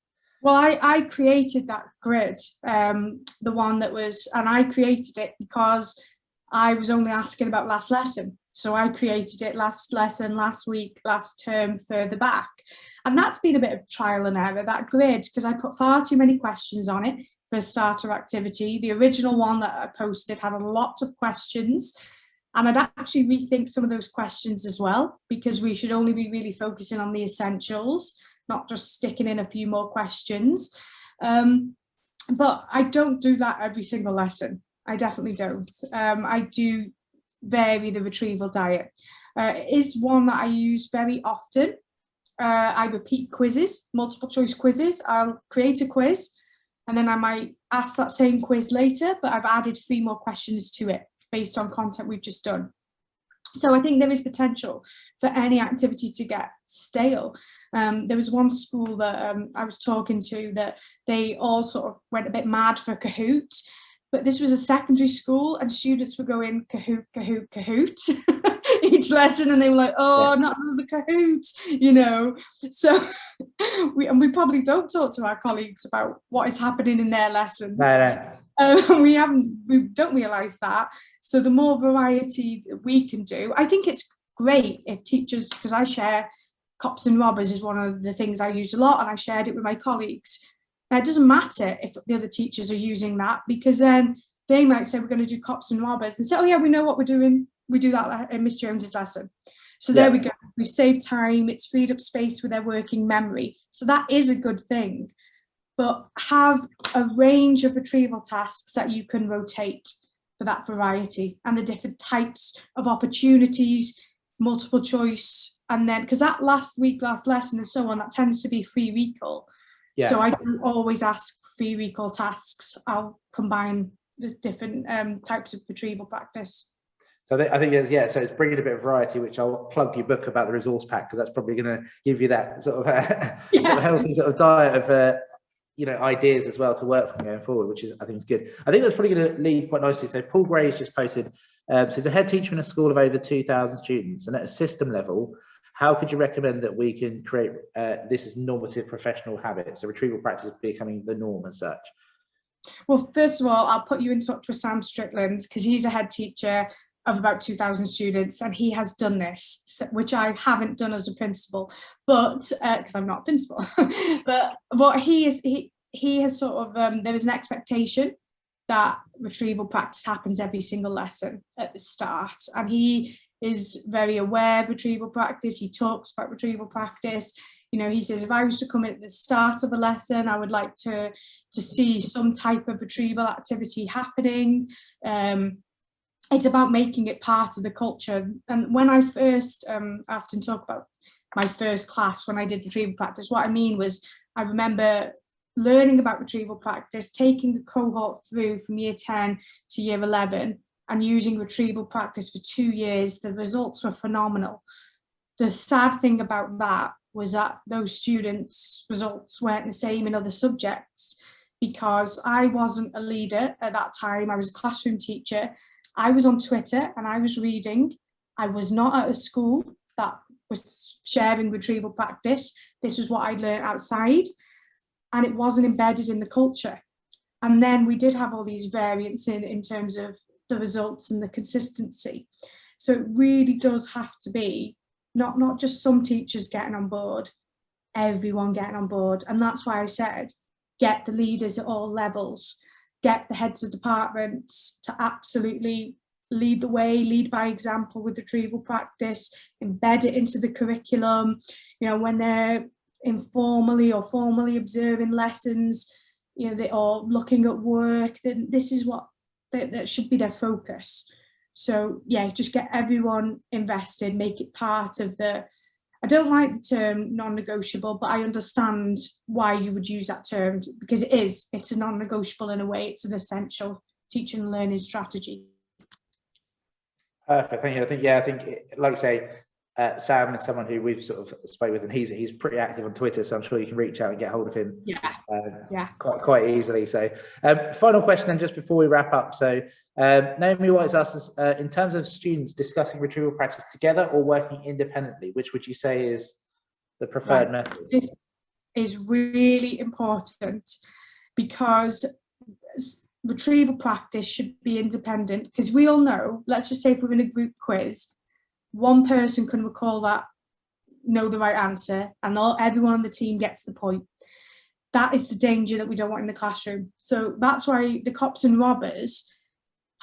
Well, I created that grid, the one that was, and I created it because I was only asking about last lesson. So I created it last lesson, last week, last term, further back. And that's been a bit of trial and error, that grid, because I put far too many questions on it for a starter activity. The original one that I posted had a lot of questions, and I'd actually rethink some of those questions as well, because we should only be really focusing on the essentials, not just sticking in a few more questions. But I don't do that every single lesson. I definitely don't. I do vary the retrieval diet. It is one that I use very often. I repeat quizzes, multiple choice quizzes. I'll create a quiz and then I might ask that same quiz later, but I've added 3 more questions to it based on content we've just done. So I think there is potential for any activity to get stale. There was one school that I was talking to that they all sort of went a bit mad for Kahoot, but this was a secondary school and students were going Kahoot, Kahoot, Kahoot each lesson, and they were like, oh, not another Kahoot, you know. So we probably don't talk to our colleagues about what is happening in their lessons. We don't realise that. So the more variety that we can do, I think it's great if teachers, because I share cops and robbers is one of the things I use a lot, and I shared it with my colleagues. Now, it doesn't matter if the other teachers are using that, because then they might say we're going to do cops and robbers and say, oh yeah, we know what we're doing. We do that in Miss Jones's lesson. So there we go. We've saved time. It's freed up space for their working memory. So that is a good thing. But have a range of retrieval tasks that you can rotate for that variety and the different types of opportunities, multiple choice, and then because that last week, last lesson and so on, that tends to be free recall. Yeah. So I don't always ask free recall tasks. I'll combine the different types of retrieval practice. So I think it's, so it's bringing a bit of variety, which I'll plug your book about the resource pack, because that's probably going to give you that sort of, sort of healthy sort of diet of ideas as well to work from going forward, which is, I think, is good. I think that's probably going to lead quite nicely. So Paul Gray's just posted, so he's a head teacher in a school of over 2,000 students, and at a system level, how could you recommend that we can create this as normative professional habits, so retrieval practice becoming the norm as such? Well, first of all, I'll put you in touch with Sam Strickland, because he's a head teacher of about 2,000 students, and he has done this, which I haven't done as a principal, but because I'm not a principal. But what he has sort of there is an expectation that retrieval practice happens every single lesson at the start, and he is very aware of retrieval practice. He talks about retrieval practice. You know, he says, if I was to come in at the start of a lesson, I would like to see some type of retrieval activity happening. It's about making it part of the culture. And when I first, I often talk about my first class when I did retrieval practice, what I mean was, I remember learning about retrieval practice, taking a cohort through from year 10 to year 11 and using retrieval practice for 2 years. The results were phenomenal. The sad thing about that was that those students' results weren't the same in other subjects, because I wasn't a leader at that time. I was a classroom teacher. I was on Twitter and I was reading. I was not at a school that was sharing retrieval practice. This was what I'd learned outside, and it wasn't embedded in the culture. And then we did have all these variants in terms of the results and the consistency. So it really does have to be not just some teachers getting on board, everyone getting on board. And that's why I said, get the leaders at all levels, get the heads of departments to absolutely lead the way, lead by example with retrieval practice, embed it into the curriculum. You know, when they're informally or formally observing lessons, you know, they're all looking at work, then this is what that should be their focus. So yeah, just get everyone invested, make it part of the, I don't like the term non-negotiable, but I understand why you would use that term, because it's a non-negotiable in a way, it's an essential teaching and learning strategy. Perfect, thank you. I think, like I say, Sam is someone who we've sort of spoke with, and he's pretty active on Twitter, so I'm sure you can reach out and get hold of him. Quite easily. So final question, and just before we wrap up, so Naomi White's asked us, in terms of students discussing retrieval practice together or working independently, which would you say is the preferred method? This is really important, because retrieval practice should be independent, because we all know, let's just say if we're in a group quiz, one person can recall know the right answer, and everyone on the team gets the point. That is the danger that we don't want in the classroom. So that's why the cops and robbers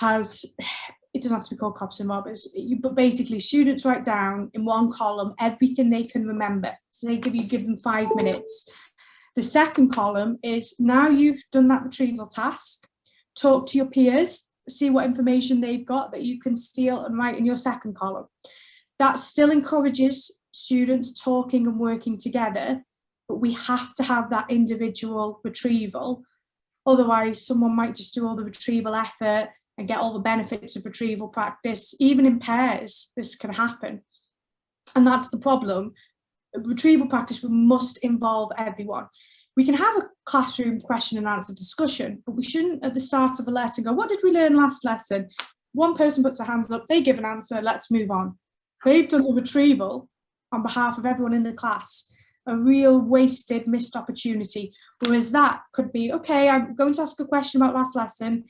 it doesn't have to be called cops and robbers, but basically students write down in one column everything they can remember. So they give them 5 minutes. The second column is, now you've done that retrieval task, talk to your peers, see what information they've got that you can steal and write in your second column. That still encourages students talking and working together, but we have to have that individual retrieval. Otherwise, someone might just do all the retrieval effort and get all the benefits of retrieval practice. Even in pairs, this can happen. And that's the problem. Retrieval practice must involve everyone. We can have a classroom question and answer discussion, but we shouldn't at the start of a lesson go, what did we learn last lesson? One person puts their hands up, they give an answer, let's move on. They've done the retrieval on behalf of everyone in the class, a real wasted, missed opportunity. Whereas that could be, okay, I'm going to ask a question about last lesson,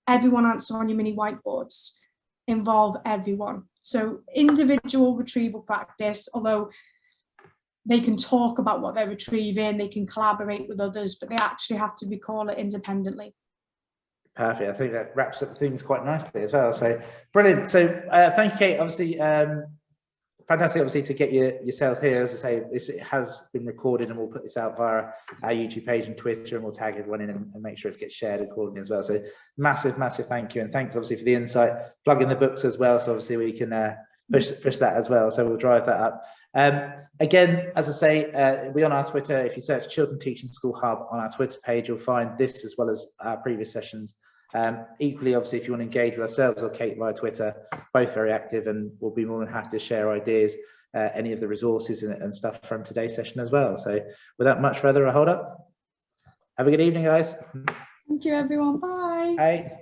everyone answer on your mini whiteboards, involve everyone. So individual retrieval practice, although they can talk about what they're retrieving, they can collaborate with others, but they actually have to recall it independently. Perfect. I think that wraps up things quite nicely as well. So brilliant. So thank you, Kate. Obviously, fantastic, obviously, to get yourselves here. As I say, this has been recorded, and we'll put this out via our YouTube page and Twitter, and we'll tag everyone in and make sure it gets shared accordingly as well. So massive thank you, and thanks obviously for the insight, plugging the books as well, so obviously we can push that as well. So we'll drive that up. Again, as I say, we're on our Twitter. If you search Chiltern Teaching School Hub on our Twitter page, you'll find this as well as our previous sessions. Equally, obviously, if you want to engage with ourselves or Kate via Twitter, both very active, and we'll be more than happy to share ideas, any of the resources and stuff from today's session as well. So without much further hold up, have a good evening, guys. Thank you, everyone. Bye. Bye.